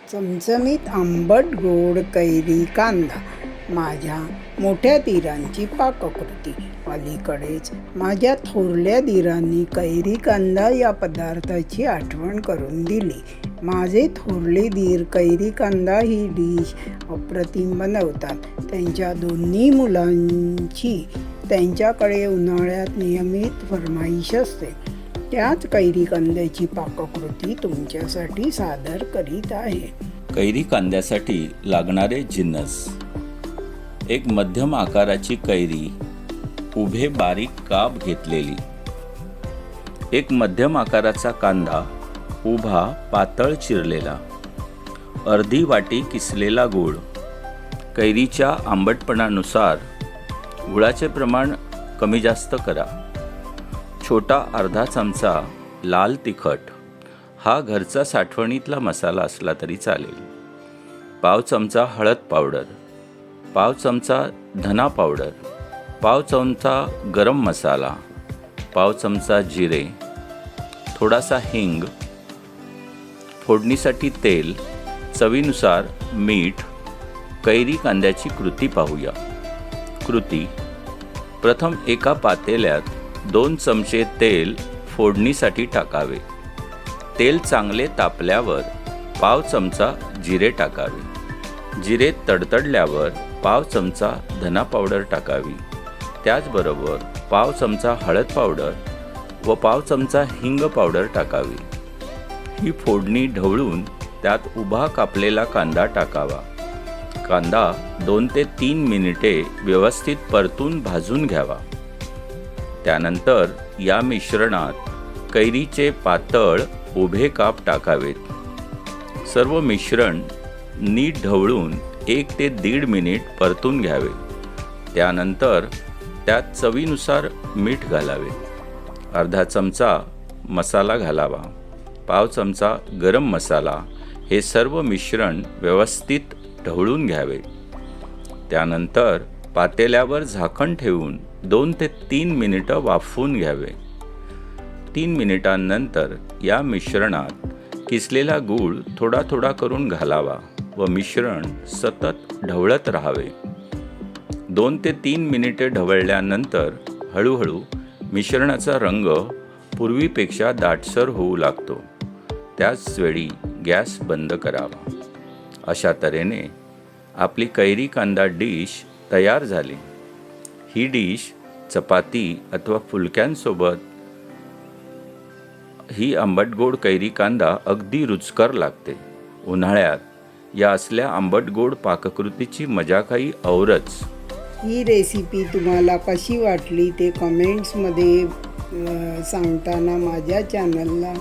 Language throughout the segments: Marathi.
चमचमीत आंबट गोड कैरी कांदा माझ्या मोठ्या दीरांची पाककृती। अलीकडेच माझ्या थोरल्या दीरांनी कैरी कांदा या पदार्थाची आठवण करून दिली। माझे थोरले दीर कैरी कांदा ही डिश अप्रतिम बनवतात। त्यांच्या दोन्ही मुलांची त्यांच्याकडे उन्हाळ्यात नियमित फर्माईश असते। त्याच कैरी कांद्याची पाककृती तुमच्यासाठी सादर करीत आहे। कैरी कांद्यासाठी लागणारे जिन्नस: एक मध्यम आकाराची कैरी उभे बारीक काप घेतलेली, एक मध्यम आकाराचा कांदा उभा पातळ चिरलेला, अर्धी वाटी किसलेला गूळ, कैरीच्या आंबटपणानुसार गुळाचे प्रमाण कमी जास्त करा, छोटा अर्धा चमचा लाल तिखट, हा घरचा साठवणीतला मसाला असला तरी चालेल, पाव चमचा हळद पावडर, पाव चमचा धना पावडर, पाव चमचा गरम मसाला, पाव चमचा जिरे, थोडासा हिंग, फोडणीसाठी तेल, चवीनुसार मीठ। कैरी कांद्याची कृती पाहूया। कृती: प्रथम एका पातेल्यात 2 चमचे तेल फोडणीसाठी टाकावे। तेल चांगले तापल्यावर पाव चमचा जिरे टाकावे। जिरे तडतडल्यावर पाव चमचा धना पावडर टाकावी। त्याचबरोबर पाव चमचा हळद पावडर व पाव चमचा हिंग पावडर टाकावी। ही फोडणी ढवळून त्यात उभा कापलेला कांदा टाकावा। कांदा 2 ते 3 मिनिटे व्यवस्थित परतून भाजून घ्यावा। त्यानंतर या मिश्रणात कैरीचे पातळ उभे काप टाकावेत। सर्व मिश्रण नीट ढवळून 1 ते 1.5 मिनिट परतून घ्यावे। त्यानंतर त्यात चवीनुसार मीठ घालावे। अर्धा चमचा मसाला घालावा, पाव चमचा गरम मसाला। हे सर्व मिश्रण व्यवस्थित ढवळून घ्यावे। त्यानंतर पातेल्यावर झाकण ठेवून 2 ते 3 मिनिटं वाफवून घ्यावे। 3 मिनिटांनंतर या मिश्रणात किसलेला गूळ थोडा थोडा करून घालावा व मिश्रण सतत ढवळत राहावे। 2 ते 3 मिनिटे ढवळल्यानंतर हळूहळू मिश्रणाचा रंग पूर्वीपेक्षा दाटसर होऊ लागतो। त्याच वेळी गॅस बंद करावा। अशा तऱ्हेने आपली कैरी कांदा डिश तयार झाली। ही डिश चपाती अथवा फुलक्यांसोबत ही आंबट गोड कैरी कांदा अगदी रुचकर लागते। उन्हाळ्यात या असल्या आंबट गोड पाककृतीची मजा काही औरच। ही रेसिपी तुम्हाला कशी वाटली ते कमेंट्समध्ये सांगताना माझ्या चॅनलला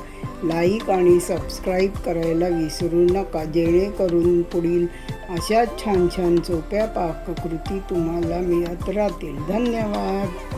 लाईक आणि सबस्क्राईब करायला विसरू नका, जेणेकरून पुढील अशा छान छान सोप्या पाककृती तुम्हाला मिळत राहतील। धन्यवाद।